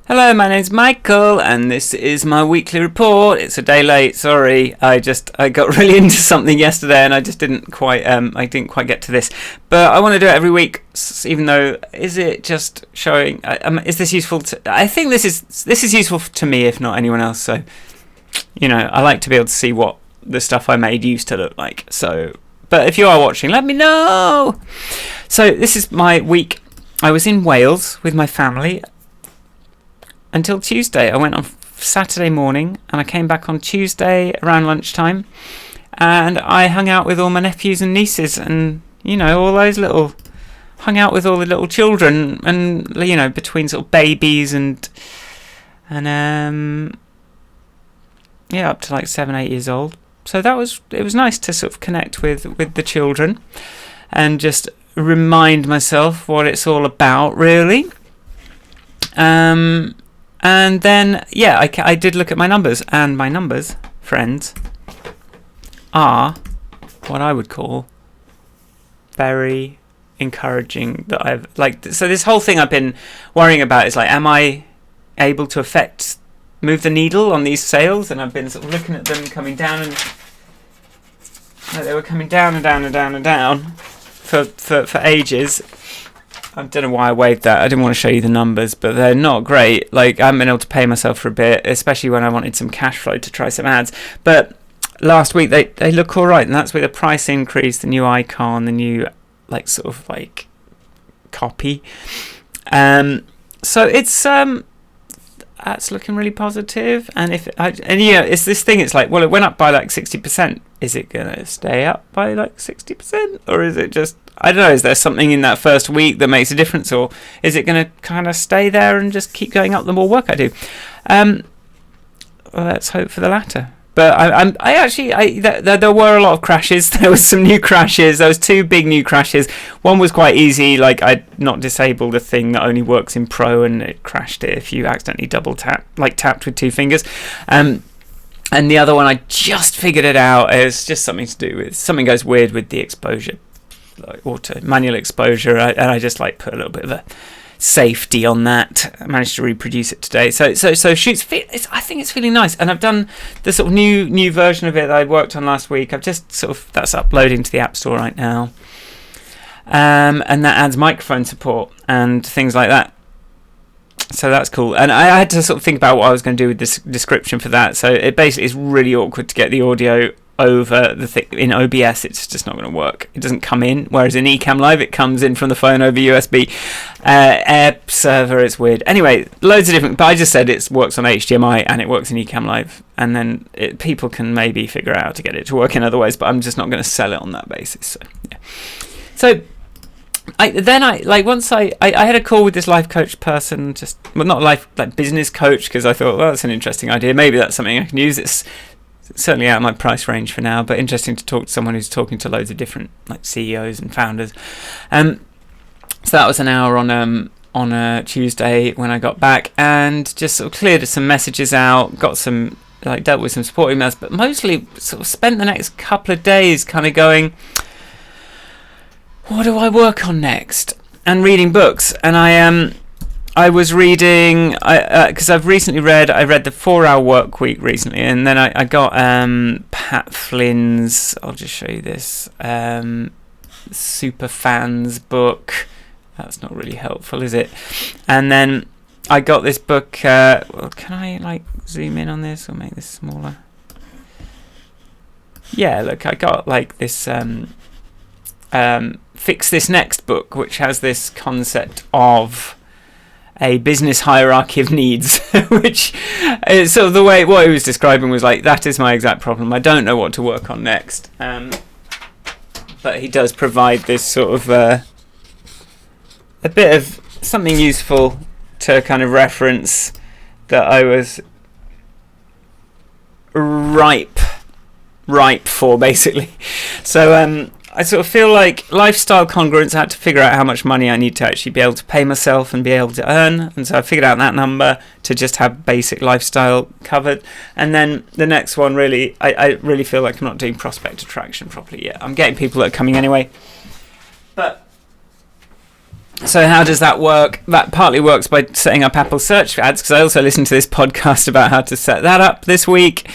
Hello, my name's Michael, and this is my weekly report. It's a day late. Sorry, I got really into something yesterday, and I just didn't quite get to this. But I want to do it every week, even though is it just showing? Is this useful? I think this is useful to me, if not anyone else. So, I like to be able to see what the stuff I made used to look like. So, but if you are watching, let me know. So this is my week. I was in Wales with my family until Tuesday. I went on Saturday morning and I came back on Tuesday around lunchtime, and I hung out with all my nephews and nieces and hung out with all the little children, and between sort of babies and up to like 7-8 years old. So it was nice to sort of connect with the children and just remind myself what it's all about, really. And then, I did look at my numbers, and my numbers, friends, are what I would call very encouraging. So this whole thing I've been worrying about is am I able to move the needle on these sales? And I've been sort of looking at them coming down, and they were coming down and down and down and down for ages. I don't know why I waved that. I didn't want to show you the numbers, but they're not great. I haven't been able to pay myself for a bit, especially when I wanted some cash flow to try some ads. But last week they look all right, and that's with a price increase, the new icon, the new copy. So it's that's looking really positive. And it's this thing. It's it went up by 60%. Is it gonna stay up by 60%, or is it just? I don't know, is there something in that first week that makes a difference, or is it going to kind of stay there and just keep going up the more work I do? Well, let's hope for the latter. But there were a lot of crashes. There was some new crashes. There was 2 big new crashes. One was quite easy, I'd not disabled a thing that only works in Pro, and it crashed it if you accidentally double tapped with 2 fingers. And the other one, I just figured it out. It's just something to do with, something goes weird with the exposure. Auto manual exposure, and I just put a little bit of a safety on that. I managed to reproduce it today, so shoots. I think it's feeling nice, and I've done the sort of new version of it that I worked on last week. I've just that's uploading to the App Store right now, and that adds microphone support and things like that. So that's cool, and I had to sort of think about what I was going to do with this description for that. So it basically is really awkward to get the audio over the thing in OBS. It's just not going to work. It doesn't come in, whereas in Ecamm Live it comes in from the phone over USB. Air server, it's weird. Anyway, loads of different. But I just said it works on HDMI and it works in Ecamm Live, and then people can maybe figure out how to get it to work in other ways. But I'm just not going to sell it on that basis. So yeah. So once I had a call with this life coach person, not business coach, because I thought, well, that's an interesting idea. Maybe that's something I can use. It's certainly out of my price range for now, but interesting to talk to someone who's talking to loads of different CEOs and founders. So that was an hour on a Tuesday when I got back, and just sort of cleared some messages out, got some dealt with some support emails, but mostly sort of spent the next couple of days kind of going, what do I work on next? And reading books. And I was reading, because I read the 4-Hour Work Week recently, and then I got Pat Flynn's, I'll just show you this, Super Fans book. That's not really helpful, is it? And then I got this book, can I zoom in on this or make this smaller? Yeah, look, I got this Fix This Next book, which has this concept of a business hierarchy of needs, which is sort of the way what he was describing was that is my exact problem. I don't know what to work on next. But he does provide this sort of a bit of something useful to kind of reference that I was ripe for, basically. So I sort of feel like lifestyle congruence. I had to figure out how much money I need to actually be able to pay myself and be able to earn, and so I figured out that number to just have basic lifestyle covered. And then the next one, really, I really feel like I'm not doing prospect attraction properly yet. I'm getting people that are coming anyway, but So how does that work? That partly works by setting up Apple Search Ads, because I also listened to this podcast about how to set that up this week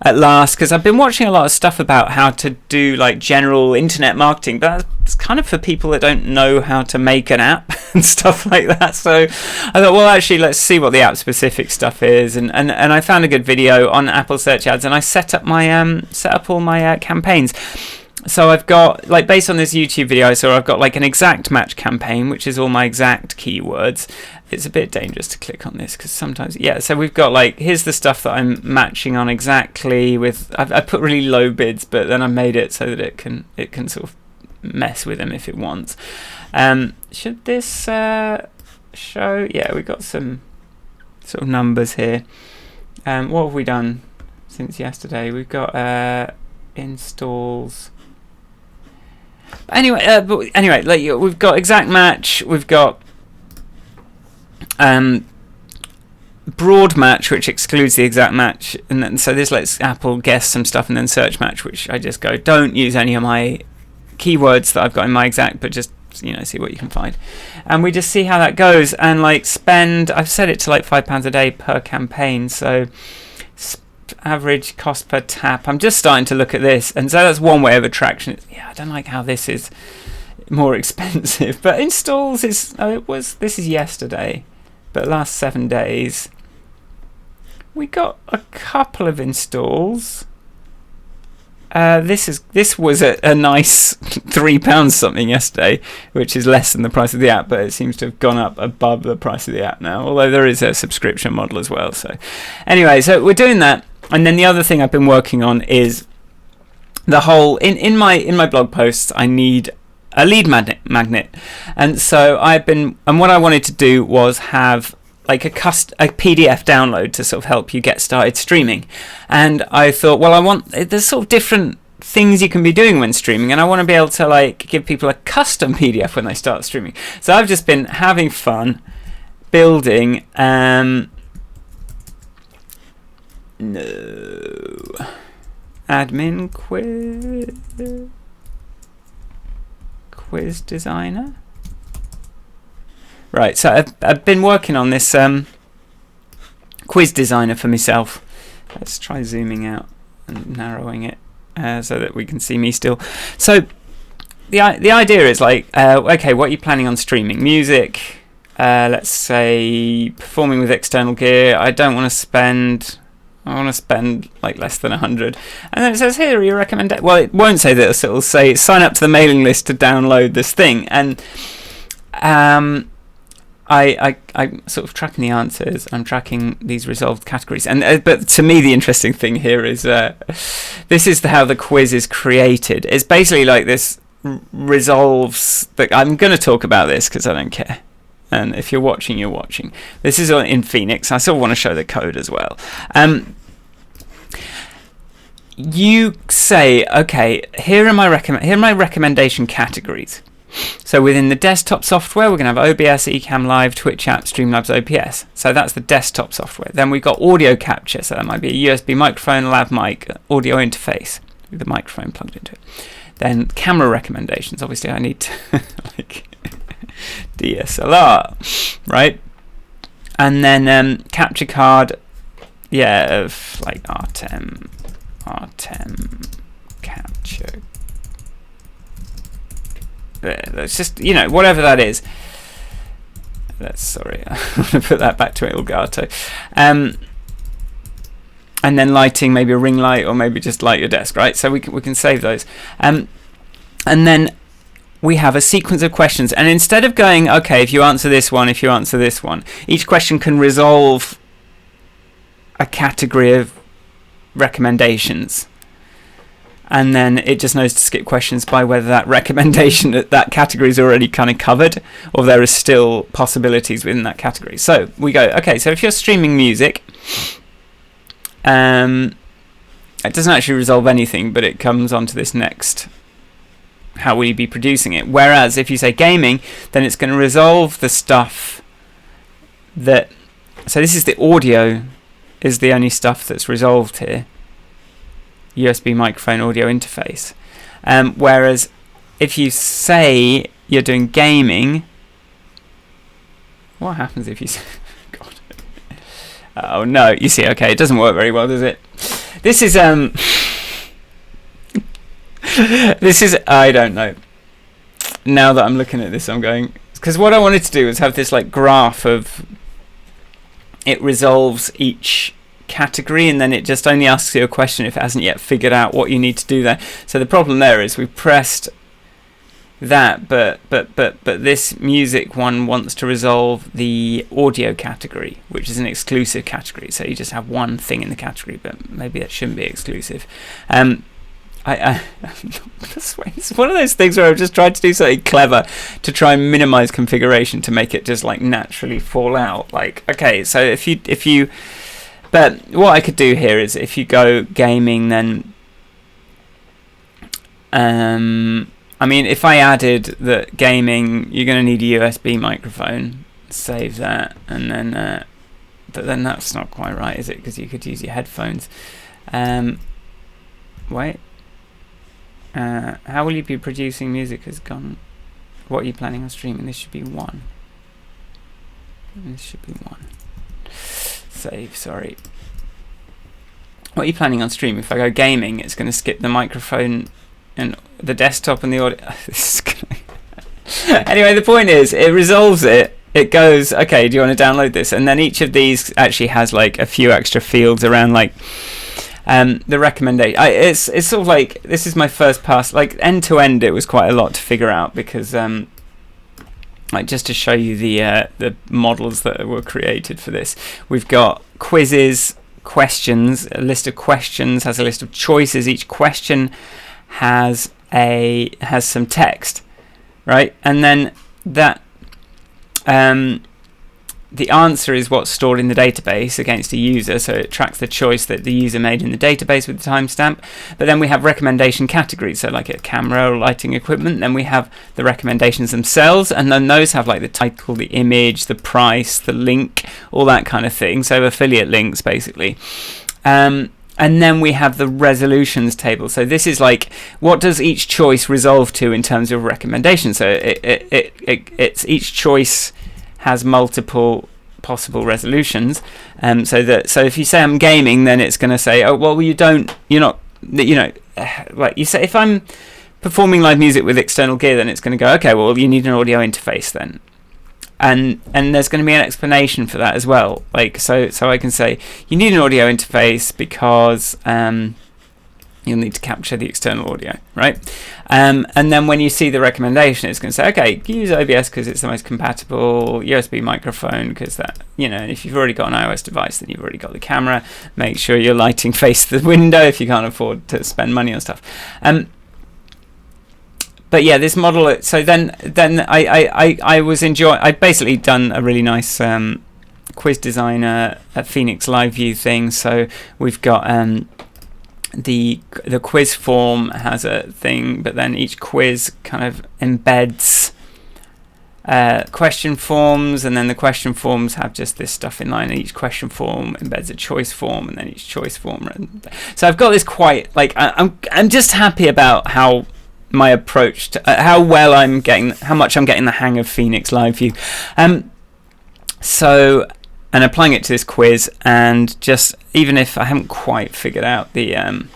at last, because I've been watching a lot of stuff about how to do like general internet marketing, but it's kind of for people that don't know how to make an app and stuff like that. So I thought, well, actually, let's see what the app specific stuff is, and I found a good video on Apple Search Ads, and I set up all my campaigns. So I've got, like, based on this YouTube video, so I've got like an exact match campaign, which is all my exact keywords. It's a bit dangerous to click on this because sometimes, yeah. So we've got like, here's the stuff that I'm matching on exactly with. I put really low bids, but then I made it so that it can sort of mess with them if it wants. Should this show? Yeah, we've got some sort of numbers here. What have we done since yesterday? We've got installs. Anyway, like we've got exact match, we've got broad match, which excludes the exact match, and then so this lets Apple guess some stuff, and then search match, which I just go, don't use any of my keywords that I've got in my exact, but just see what you can find, and we just see how that goes. And like I've set it to like £5 a day per campaign, so average cost per tap. I'm just starting to look at this, and so that's one way of attraction. I don't like how this is more expensive, but installs is this is yesterday, but last 7 days we got a couple of installs. This was a nice £3 something yesterday, which is less than the price of the app, but it seems to have gone up above the price of the app now, although there is a subscription model as well. So anyway, so we're doing that. And then the other thing I've been working on is the whole in my blog posts I need a lead magnet, and so what I wanted to do was have like a PDF download to sort of help you get started streaming. And I thought, there's sort of different things you can be doing when streaming, and I want to be able to like give people a custom PDF when they start streaming. So I've just been having fun building admin quiz designer. Right, so I've been working on this quiz designer for myself. Let's try zooming out and narrowing it so that we can see me still. So the idea is like, okay, what are you planning on streaming? Music, let's say performing with external gear. I want to spend like less than 100, and then it says here are your recommendations. Well, it won't say this. It will say sign up to the mailing list to download this thing, and I'm sort of tracking the answers. I'm tracking these resolved categories, and but to me the interesting thing here is this is how the quiz is created. It's basically like this resolves. I'm going to talk about this because I don't care. And if you're watching, you're watching. This is in Phoenix. I sort of want to show the code as well. You say, okay, here are my recommendation categories. So within the desktop software, we're going to have OBS, Ecamm Live, Twitch app, Streamlabs, OPS. So that's the desktop software. Then we've got audio capture. So that might be a USB microphone, lav mic, audio interface with the microphone plugged into it. Then camera recommendations. Obviously, I need to DSLR, right? And then capture card, of like Artem capture. That's just whatever that is. Sorry, I want to put that back to Elgato. And then lighting, maybe a ring light, or maybe just light your desk, right? So we can save those. And then we have a sequence of questions, and instead of going, okay, if you answer this one, each question can resolve a category of recommendations, and then it just knows to skip questions by whether that recommendation, that category is already kind of covered, or there are still possibilities within that category. So we go, okay, so if you're streaming music, it doesn't actually resolve anything, but it comes onto this next. How will you be producing it? Whereas if you say gaming, then it's going to resolve the stuff that. So this is the audio, is the only stuff that's resolved here. USB microphone, audio interface. Whereas if you say you're doing gaming, What happens if you say... God. Oh, no. You see, okay, it doesn't work very well, does it? This is, this is... I don't know. Now that I'm looking at this, I'm going... Because what I wanted to do was have this, like, graph of... It resolves each category, and then it just only asks you a question if it hasn't yet figured out what you need to do there. So the problem there is we pressed that, but this music one wants to resolve the audio category, which is an exclusive category. So you just have one thing in the category, but maybe that shouldn't be exclusive. It's one of those things where I've just tried to do something clever to try and minimize configuration to make it just like naturally fall out. Like, okay, so if you but what I could do here is if you go gaming, then I mean, if I added that gaming, you're going to need a USB microphone. Save that, and then but then that's not quite right, is it? Because you could use your headphones. Wait. How will you be producing music has gone. What are you planning on streaming? This should be 1. This should be 1. Save, sorry. What are you planning on streaming? If I go gaming, it's going to skip the microphone and the desktop and the audio. Anyway, the point is, it resolves it. It goes, okay, do you want to download this? And then each of these actually has like a few extra fields around like the recommendation. It's sort of like, this is my first pass. Like end to end, it was quite a lot to figure out because like just to show you the models that were created for this, we've got quizzes, questions. A list of questions has a list of choices. Each question has some text, right? And then that the answer is what's stored in the database against a user, so it tracks the choice that the user made in the database with the timestamp. But then we have recommendation categories, so like a camera or lighting equipment. Then we have the recommendations themselves, and then those have like the title, the image, the price, the link, all that kind of thing. So affiliate links, basically. And then we have the resolutions table. So this is like, what does each choice resolve to in terms of recommendation? So it's each choice has multiple possible resolutions. So if you say I'm gaming, then it's going to say, oh well, you're not, like you say, if I'm performing live music with external gear, then it's going to go, okay, well you need an audio interface then. And there's going to be an explanation for that as well. Like so I can say you need an audio interface because you'll need to capture the external audio, right? And then when you see the recommendation, it's going to say, okay, use OBS because it's the most compatible, USB microphone because that, and if you've already got an iOS device, then you've already got the camera. Make sure your lighting faces the window if you can't afford to spend money on stuff. But yeah, this model. So then I was enjoying. I'd basically done a really nice quiz designer at Phoenix Live View thing. So we've got the quiz form has a thing, but then each quiz kind of embeds question forms, and then the question forms have just this stuff in line. And each question form embeds a choice form, and then each choice form. So I've got this quite like I'm just happy about how my approach to how much I'm getting the hang of Phoenix Live View. So, and applying it to this quiz, and just even if I haven't quite figured out the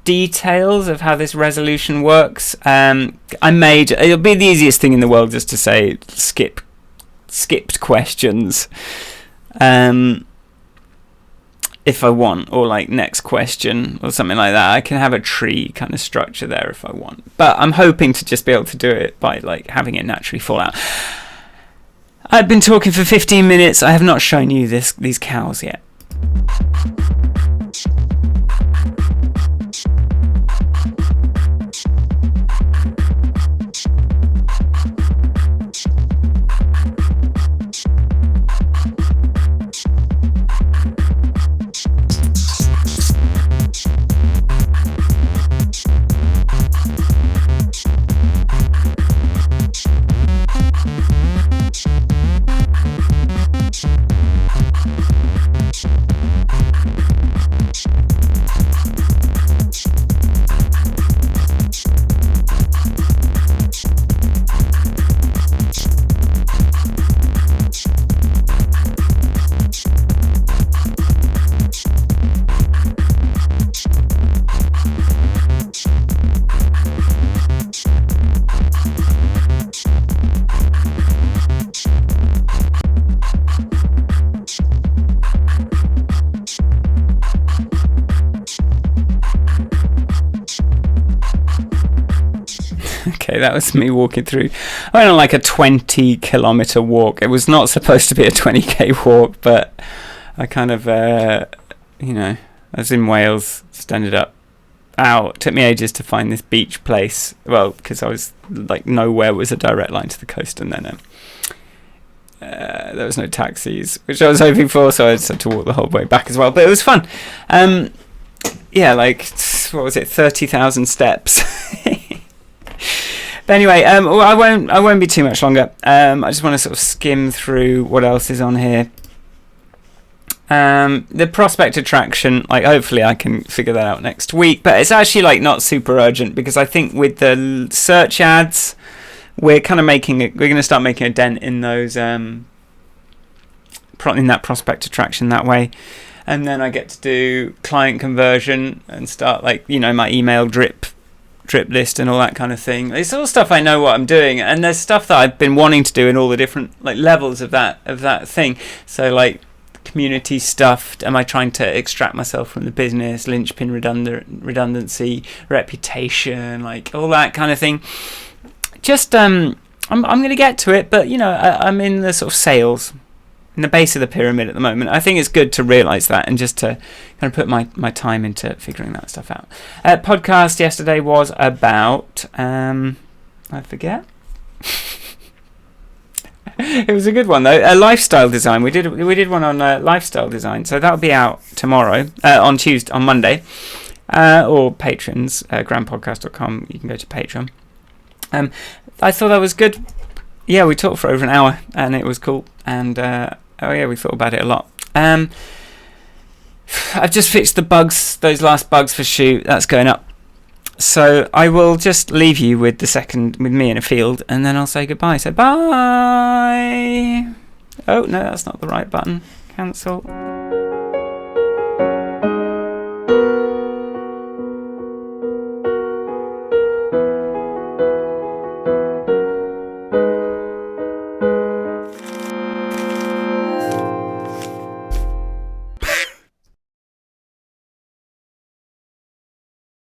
details of how this resolution works, it'll be the easiest thing in the world just to say skipped questions. If I want, or like next question or something like that. I can have a tree kind of structure there if I want, but I'm hoping to just be able to do it by like having it naturally fall out. I've been talking for 15 minutes. I have not shown you these cows yet. Okay, that was me walking through. I went on like a 20-kilometre walk. It was not supposed to be a 20k walk, but I kind of, I was in Wales, just ended up out. It took me ages to find this beach place. Well, because I was like, nowhere was a direct line to the coast, and then there was no taxis, which I was hoping for, so I just had to walk the whole way back as well. But it was fun. Like, what was it, 30,000 steps. But anyway, I won't be too much longer. I just want to sort of skim through what else is on here. The prospect attraction, like, hopefully I can figure that out next week, but it's actually like not super urgent, because I think with the search ads, we're going to start making a dent in those in that prospect attraction that way. And then I get to do client conversion and start, like, my email drip list and all that kind of thing. It's all stuff I know what I'm doing, and there's stuff that I've been wanting to do in all the different like levels of that thing. So like community stuff, am I trying to extract myself from the business, linchpin redundancy, reputation, like all that kind of thing. Just I'm going to get to it, but I'm in the sort of sales, in the base of the pyramid at the moment. I think it's good to realise that and just to kind of put my time into figuring that stuff out. Podcast yesterday was about I forget. It was a good one though. Lifestyle design. We did one on lifestyle design, so that'll be out tomorrow on Monday, or patrons grandpodcast.com. You can go to Patreon. I thought that was good. Yeah, we talked for over an hour, and it was cool. And we thought about it a lot. I've just fixed the bugs, those last bugs for Shoot. That's going up. So I will just leave you with with me in a field, and then I'll say goodbye. So bye. Oh no, that's not the right button. Cancel.